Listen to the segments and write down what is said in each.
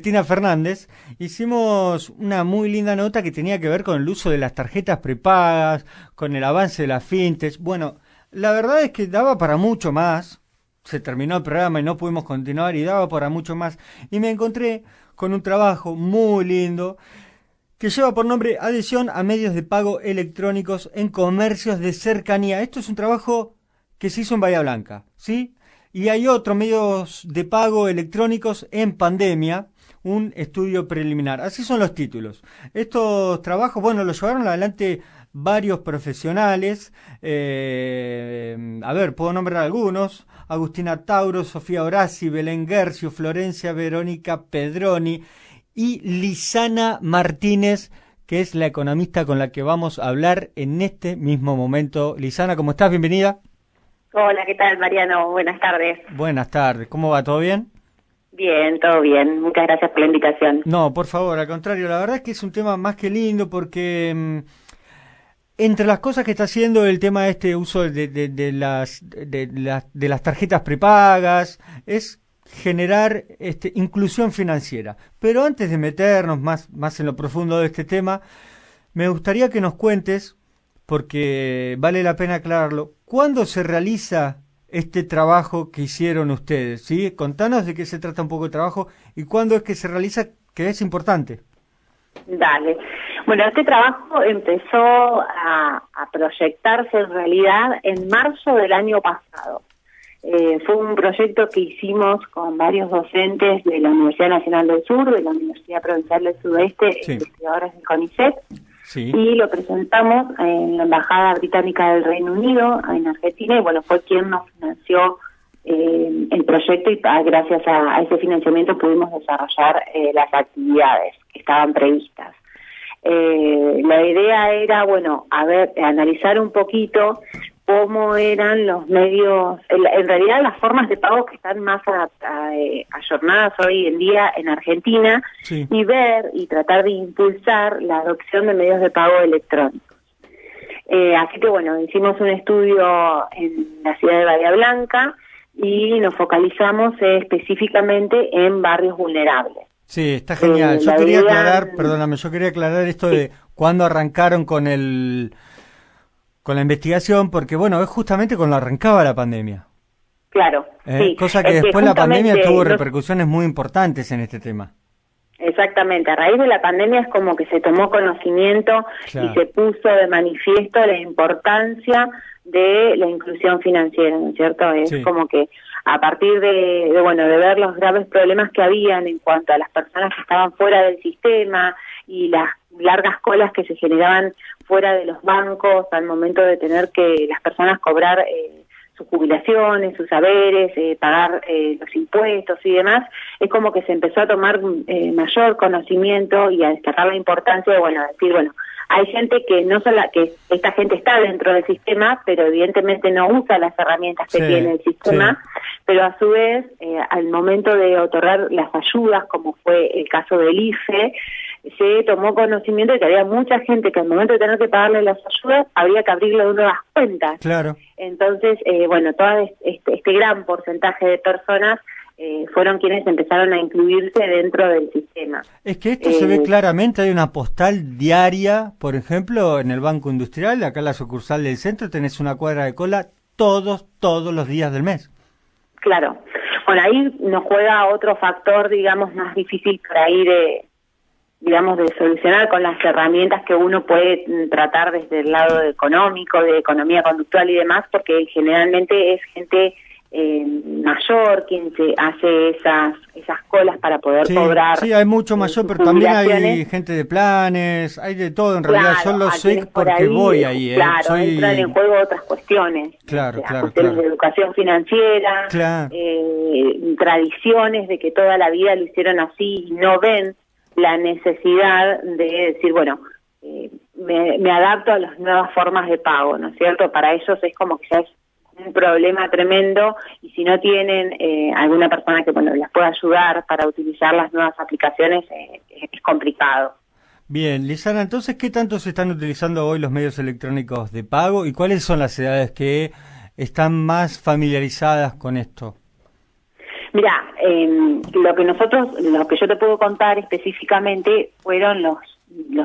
Cristina Fernández, hicimos una muy linda nota que tenía que ver con el uso de las tarjetas prepagas, con el avance de las fintech. Bueno, la verdad es que daba para mucho más. Se terminó el programa y no pudimos continuar y daba para mucho más. Y me encontré con un trabajo muy lindo que lleva por nombre Adhesión a medios de pago electrónicos en comercios de cercanía. Esto es un trabajo que se hizo en Bahía Blanca, ¿sí? Y hay otros medios de pago electrónicos en pandemia, un estudio preliminar. Así son los títulos. Estos trabajos, bueno, los llevaron adelante varios profesionales. A ver, puedo nombrar algunos. Agustina Tauro, Sofía Horaci, Belén Gercio, Florencia Verónica Pedroni y Lisana Martínez, que es la economista con la que vamos a hablar en este mismo momento. Lisana, ¿cómo estás? Bienvenida. Hola, ¿qué tal, Mariano? Buenas tardes. Buenas tardes. ¿Cómo va? ¿Todo bien? Bien, todo bien. Muchas gracias por la invitación. No, por favor, al contrario. La verdad es que es un tema más que lindo porque entre las cosas que está haciendo el tema de este uso de las tarjetas prepagas es generar inclusión financiera. Pero antes de meternos más en lo profundo de este tema, me gustaría que nos cuentes, porque vale la pena aclararlo, ¿cuándo se realiza este trabajo que hicieron ustedes? ¿Sí? Contanos de qué se trata un poco el trabajo y cuándo es que se realiza, que es importante. Dale. Bueno, este trabajo empezó a proyectarse en realidad en marzo del año pasado. Fue un proyecto que hicimos con varios docentes de la Universidad Nacional del Sur, de la Universidad Provincial del Sudeste, Sí. investigadores del CONICET, Sí. y lo presentamos en la Embajada Británica del Reino Unido, en Argentina, y bueno, fue quien nos financió el proyecto y gracias a ese financiamiento pudimos desarrollar las actividades que estaban previstas. La idea era, bueno, analizar un poquito cómo eran los medios, en realidad las formas de pago que están más ayornadas hoy en día en Argentina, Sí. y ver y tratar de impulsar la adopción de medios de pago electrónicos. Así que bueno, hicimos un estudio en la ciudad de Bahía Blanca y nos focalizamos específicamente en barrios vulnerables. Sí, está genial. Yo quería aclarar esto de cuándo arrancaron con la investigación, porque bueno, es justamente cuando arrancaba la pandemia. Claro, sí. Cosa que después la pandemia tuvo repercusiones muy importantes en este tema. Exactamente, a raíz de la pandemia es como que se tomó conocimiento, Claro. y se puso de manifiesto la importancia de la inclusión financiera, ¿no es cierto? Es Sí. como que a partir de ver los graves problemas que habían en cuanto a las personas que estaban fuera del sistema y las largas colas que se generaban fuera de los bancos al momento de tener que las personas cobrar sus jubilaciones, sus saberes, pagar los impuestos y demás, es como que se empezó a tomar mayor conocimiento y a destacar la importancia de, decir, hay gente que que esta gente está dentro del sistema, pero evidentemente no usa las herramientas que tiene el sistema, pero a su vez, al momento de otorgar las ayudas, como fue el caso del IFE, se tomó conocimiento de que había mucha gente que al momento de tener que pagarle las ayudas, habría que abrirle nuevas cuentas. Claro. Entonces, todo este gran porcentaje de personas fueron quienes empezaron a incluirse dentro del sistema. Es que esto se ve claramente, hay una postal diaria, por ejemplo, en el Banco Industrial, acá en la sucursal del centro, tenés una cuadra de cola todos los días del mes. Claro. Bueno, ahí nos juega otro factor, digamos, más difícil por ahí de solucionar con las herramientas que uno puede tratar desde el lado económico, de economía conductual y demás, porque generalmente es gente mayor quien se hace esas colas para poder cobrar. Sí, hay mucho mayor, pero también hay gente de planes, hay de todo en realidad. Yo lo sé porque voy ahí. Claro, entran en juego otras cuestiones. Claro. De educación financiera, tradiciones de que toda la vida lo hicieron así y no ven la necesidad de decir, me adapto a las nuevas formas de pago, ¿no es cierto? Para ellos es como que ya es un problema tremendo, y si no tienen alguna persona que les pueda ayudar para utilizar las nuevas aplicaciones, es complicado. Bien, Lisana, entonces, ¿qué tanto se están utilizando hoy los medios electrónicos de pago y cuáles son las edades que están más familiarizadas con esto? Mira, lo que yo te puedo contar específicamente fueron los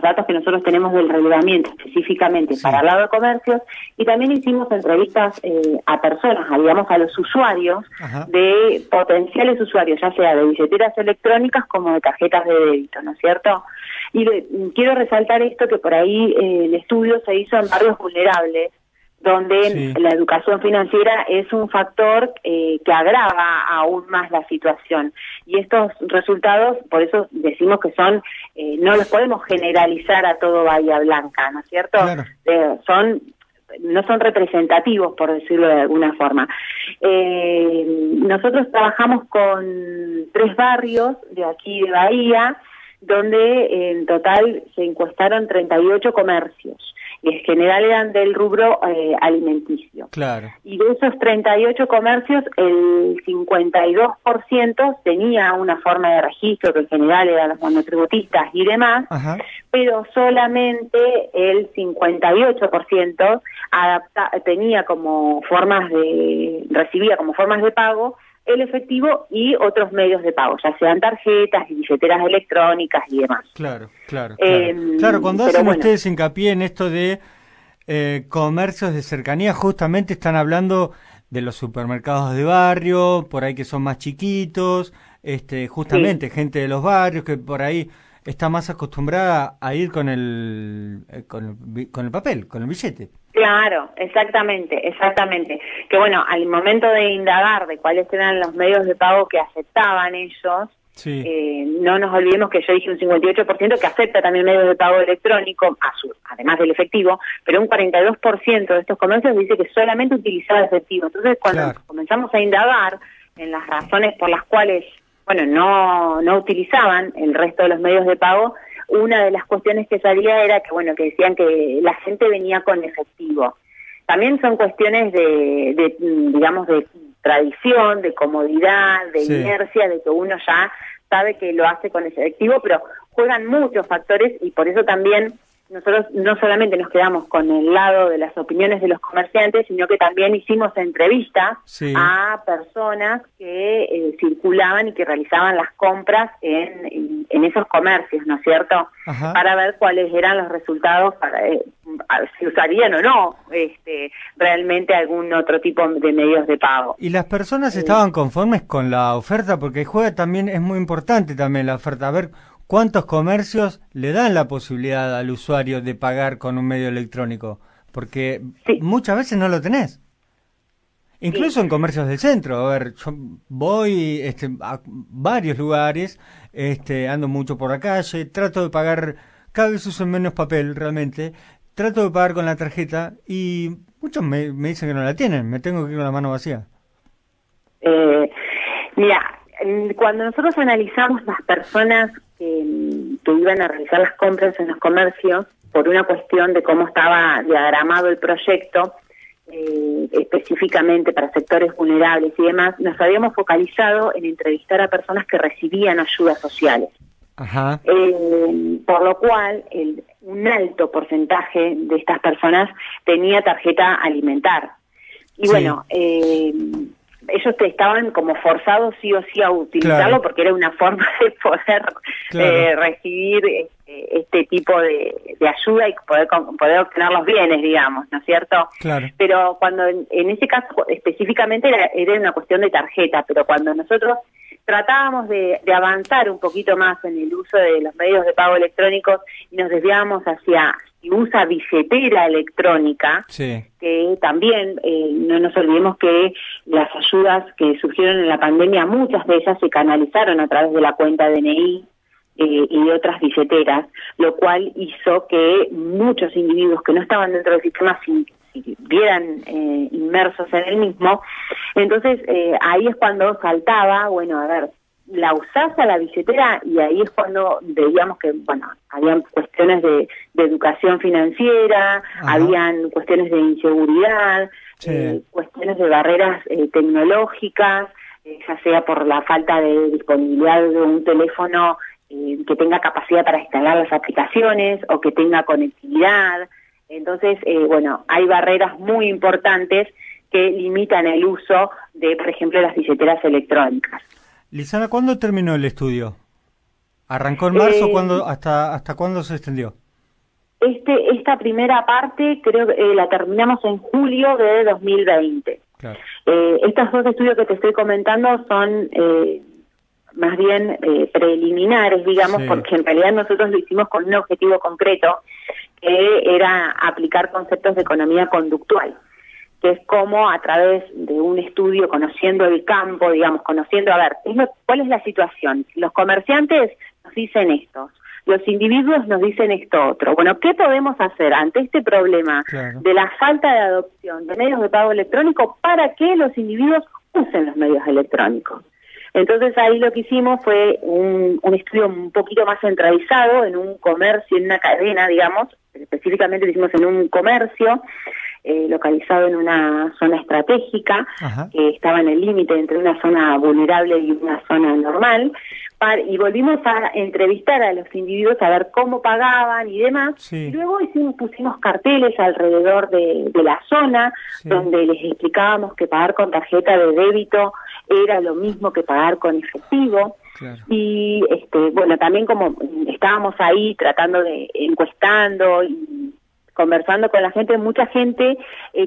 datos que nosotros tenemos del relevamiento específicamente para el lado de comercios, y también hicimos entrevistas a personas, digamos a los usuarios, de potenciales usuarios, ya sea de billeteras electrónicas como de tarjetas de débito, ¿no es cierto? Y quiero resaltar esto, que por ahí el estudio se hizo en barrios vulnerables, donde la educación financiera es un factor que agrava aún más la situación. Y estos resultados, por eso decimos que son, no los podemos generalizar a todo Bahía Blanca, ¿no es cierto? Claro. No son representativos, por decirlo de alguna forma. Nosotros trabajamos con 3 barrios de aquí de Bahía, donde en total se encuestaron 38 comercios, y en general eran del rubro alimenticio. Claro. Y de esos 38 comercios, el 52% tenía una forma de registro, que en general eran los monotributistas y demás, pero solamente el 58% tenía como recibía como formas de pago el efectivo y otros medios de pago, ya sean tarjetas y billeteras electrónicas y demás. Claro. Claro, cuando hacen ustedes hincapié en esto de comercios de cercanía, justamente están hablando de los supermercados de barrio, por ahí que son más chiquitos, justamente gente de los barrios que por ahí está más acostumbrada a ir con el papel, con el billete. Claro, exactamente. Que bueno, al momento de indagar de cuáles eran los medios de pago que aceptaban ellos, no nos olvidemos que yo dije un 58% que acepta también medios de pago electrónico, además del efectivo, pero un 42% de estos comercios dice que solamente utilizaba efectivo. Entonces, cuando comenzamos a indagar en las razones por las cuales, no utilizaban el resto de los medios de pago, una de las cuestiones que salía era que decían que la gente venía con efectivo. También son cuestiones de tradición, de comodidad, de inercia, de que uno ya sabe que lo hace con efectivo, pero juegan muchos factores, y por eso también nosotros no solamente nos quedamos con el lado de las opiniones de los comerciantes, sino que también hicimos entrevistas a personas que circulaban y que realizaban las compras en esos comercios, ¿no es cierto? Para ver cuáles eran los resultados, si usarían o no realmente algún otro tipo de medios de pago. ¿Y las personas estaban conformes con la oferta? Porque juega también, es muy importante también la oferta, a ver ¿cuántos comercios le dan la posibilidad al usuario de pagar con un medio electrónico? Porque muchas veces no lo tenés. Incluso en comercios del centro. A ver, yo voy a varios lugares, ando mucho por la calle, trato de pagar, cada vez uso menos papel realmente, trato de pagar con la tarjeta y muchos me dicen que no la tienen, me tengo que ir con la mano vacía. Mira, cuando nosotros analizamos las personas que iban a realizar las compras en los comercios, por una cuestión de cómo estaba diagramado el proyecto, específicamente para sectores vulnerables y demás, nos habíamos focalizado en entrevistar a personas que recibían ayudas sociales. Por lo cual, un alto porcentaje de estas personas tenía tarjeta alimentar. Y ellos estaban como forzados sí o sí a utilizarlo, porque era una forma de poder recibir este tipo de ayuda y poder obtener los bienes, digamos, ¿no es cierto? Pero cuando en ese caso específicamente era una cuestión de tarjeta, pero cuando nosotros tratábamos de avanzar un poquito más en el uso de los medios de pago electrónicos y nos desviábamos hacia si usa billetera electrónica, que también no nos olvidemos que las ayudas que surgieron en la pandemia, muchas de ellas se canalizaron a través de la cuenta DNI y otras billeteras, lo cual hizo que muchos individuos que no estaban dentro del sistema si vieran inmersos en el mismo. Entonces ahí es cuando saltaba, la usás a la billetera, y ahí es cuando veíamos que, habían cuestiones de educación financiera, habían cuestiones de inseguridad, cuestiones de barreras tecnológicas, ya sea por la falta de disponibilidad de un teléfono que tenga capacidad para instalar las aplicaciones o que tenga conectividad. Entonces, hay barreras muy importantes que limitan el uso de, por ejemplo, las billeteras electrónicas. Lisana, ¿cuándo terminó el estudio? ¿Arrancó en marzo? ¿Hasta cuándo se extendió? Esta primera parte creo que la terminamos en julio de 2020. Claro. Estos dos estudios que te estoy comentando son más bien preliminares, digamos, Sí. porque en realidad nosotros lo hicimos con un objetivo concreto, que era aplicar conceptos de economía conductual, que es como a través de un estudio, conociendo el campo, digamos, conociendo, a ver, ¿cuál es la situación? Los comerciantes nos dicen esto, los individuos nos dicen esto otro. Bueno, ¿qué podemos hacer ante este problema Claro. de la falta de adopción de medios de pago electrónico para que los individuos usen los medios electrónicos? Entonces ahí lo que hicimos fue un estudio un poquito más centralizado en un comercio, en una cadena, digamos, específicamente lo hicimos en un comercio localizado en una zona estratégica, Ajá. que estaba en el límite entre una zona vulnerable y una zona normal, y volvimos a entrevistar a los individuos a ver cómo pagaban y demás, Sí. y luego pusimos carteles alrededor de la zona, Sí. donde les explicábamos que pagar con tarjeta de débito era lo mismo que pagar con efectivo. Claro. Y bueno, también como estábamos ahí tratando de encuestando y conversando con la gente, mucha gente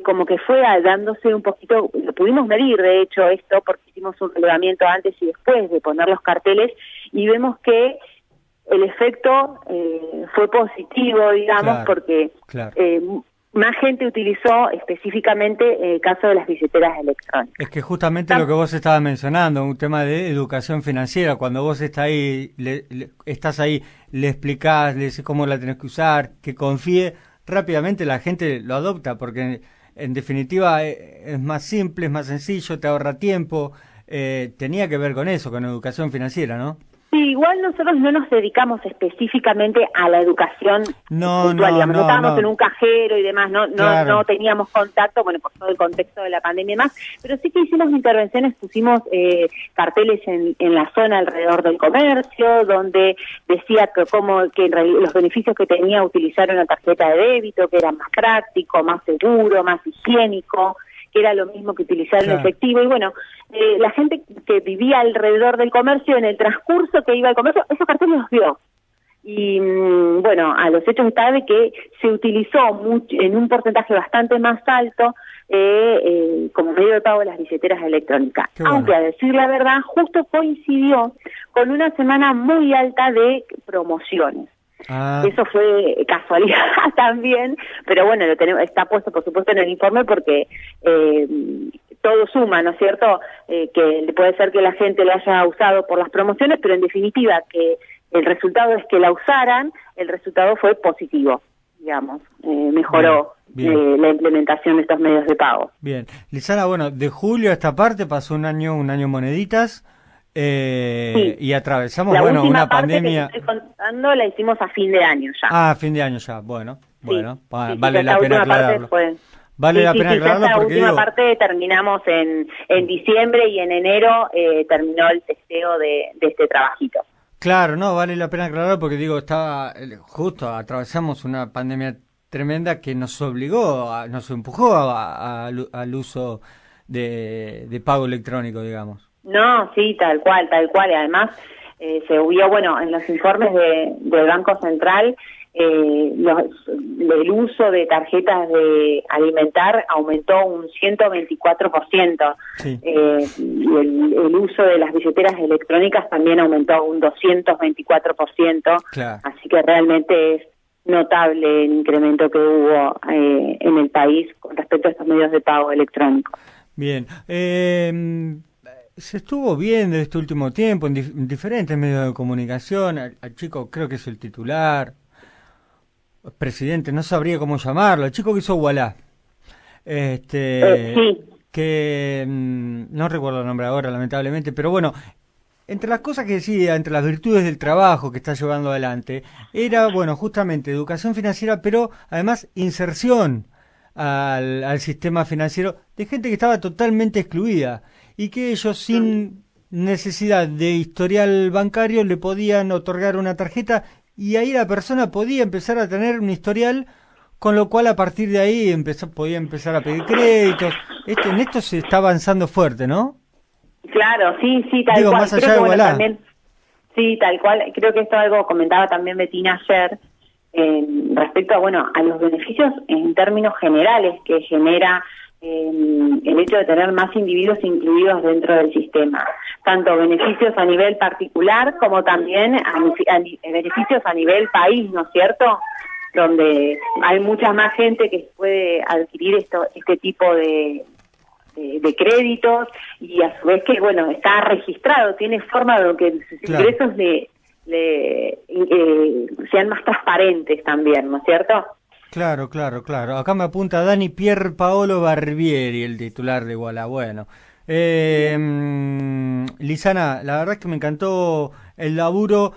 como que fue dándose un poquito, lo pudimos medir de hecho esto, porque hicimos un relevamiento antes y después de poner los carteles, y vemos que el efecto fue positivo, digamos, Claro, porque claro. más gente utilizó específicamente el caso de las billeteras electrónicas. Es que justamente lo que vos estabas mencionando, un tema de educación financiera, cuando vos estás ahí, le explicás, le decís cómo la tenés que usar, que confíe, rápidamente la gente lo adopta, porque en definitiva es más simple, es más sencillo, te ahorra tiempo, tenía que ver con eso, con educación financiera, ¿no? Sí, igual nosotros no nos dedicamos específicamente a la educación puntual, digamos, no estábamos en un cajero y demás, Claro. no teníamos contacto, bueno, por todo el contexto de la pandemia y demás, pero sí que hicimos intervenciones, pusimos carteles en la zona alrededor del comercio, donde decía que en realidad los beneficios que tenía utilizar una tarjeta de débito, que era más práctico, más seguro, más higiénico, que era lo mismo que utilizar en efectivo, y bueno, la gente que vivía alrededor del comercio, en el transcurso que iba al comercio, esos carteles los vio. Y bueno, a los hechos está de que se utilizó en un porcentaje bastante más alto como medio de pago las billeteras electrónicas. Bueno. Aunque a decir la verdad, justo coincidió con una semana muy alta de promociones. Ah. Eso fue casualidad también, pero bueno, está puesto por supuesto en el informe porque todo suma, ¿no es cierto? Que puede ser que la gente lo haya usado por las promociones, pero en definitiva que el resultado es que la usaran, el resultado fue positivo, digamos, mejoró Bien. la implementación de estos medios de pago. Bien, Lisana, bueno, de julio a esta parte pasó un año moneditas, Sí. y atravesamos, La bueno, última una parte pandemia. que te estoy contando la hicimos a fin de año ya. Ah, fin de año ya, bueno, Sí, vale esta la pena última parte aclararlo. fue... Vale la pena ya aclararlo esta porque última digo, parte terminamos en diciembre y en enero terminó el testeo de este trabajito. claro, no, vale la pena aclararlo porque digo, justo atravesamos una pandemia tremenda que nos obligó, nos empujó al uso de pago electrónico, digamos. No, sí, tal cual, y además se vio, bueno, en los informes del Banco Central, el uso de tarjetas de alimentar aumentó un 124%, Sí. y el uso de las billeteras electrónicas también aumentó un 224%, Claro. así que realmente es notable el incremento que hubo en el país con respecto a estos medios de pago electrónicos. Bien, se estuvo viendo este último tiempo en diferentes medios de comunicación, al chico creo que es el titular, presidente, no sabría cómo llamarlo, el chico que hizo Wallah, Sí. que no recuerdo el nombre ahora lamentablemente, pero bueno, entre las cosas que decía, entre las virtudes del trabajo que está llevando adelante, era, bueno, justamente educación financiera, pero además inserción al sistema financiero de gente que estaba totalmente excluida y que ellos sin necesidad de historial bancario le podían otorgar una tarjeta y ahí la persona podía empezar a tener un historial, con lo cual a partir de ahí podía empezar a pedir créditos. En esto se está avanzando fuerte, ¿no? Claro, sí, sí, tal Digo, cual. más allá Creo de que, bueno, Wallah. también, sí, tal cual. Creo que esto algo comentaba también Betina ayer, respecto a, bueno, a los beneficios en términos generales que genera el hecho de tener más individuos incluidos dentro del sistema. Tanto beneficios a nivel particular como también beneficios a nivel país, ¿no es cierto? Donde hay mucha más gente que puede adquirir este tipo de créditos y a su vez que, bueno, está registrado, tiene forma de que sus Claro. ingresos sean más transparentes también, ¿no es cierto? Claro, claro, claro. Acá me apunta Dani Pier Paolo Barbieri, el titular de Iguala. Bueno, Lisana, la verdad es que me encantó el laburo.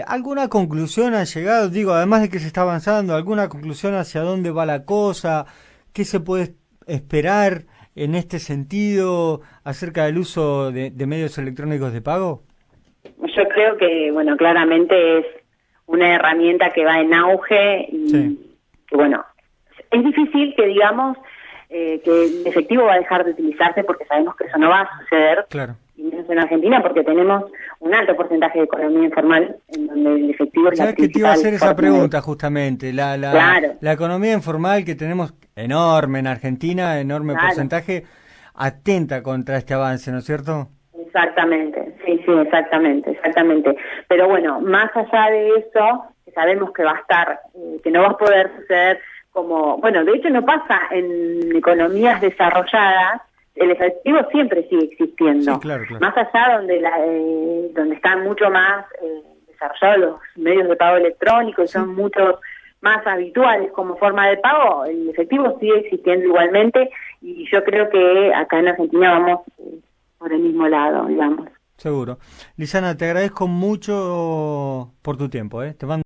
¿Alguna conclusión ha llegado? Digo, además de que se está avanzando, ¿alguna conclusión hacia dónde va la cosa? ¿Qué se puede esperar en este sentido acerca del uso de medios electrónicos de pago? Yo creo que, bueno, claramente es una herramienta que va en auge y Sí, que, bueno, es difícil que digamos que el efectivo va a dejar de utilizarse porque sabemos que eso no va a suceder, claro. y menos en Argentina porque tenemos un alto porcentaje de economía informal en donde el efectivo es la ¿Sabes que te iba a principal hacer esa forma de... pregunta justamente? Claro, La economía informal que tenemos enorme en Argentina, enorme claro. porcentaje, atenta contra este avance, ¿no es cierto? Exactamente, sí, sí, exactamente. Pero bueno, más allá de eso, que sabemos que va a estar, que no va a poder suceder como, bueno, de hecho no pasa en economías desarrolladas, el efectivo siempre sigue existiendo. Sí, claro, claro. Más allá donde están mucho más desarrollados los medios de pago electrónico y Sí. son muchos más habituales como forma de pago, el efectivo sigue existiendo igualmente y yo creo que acá en Argentina vamos por el mismo lado, digamos. Seguro. Lisana, te agradezco mucho por tu tiempo, ¿eh? Te mando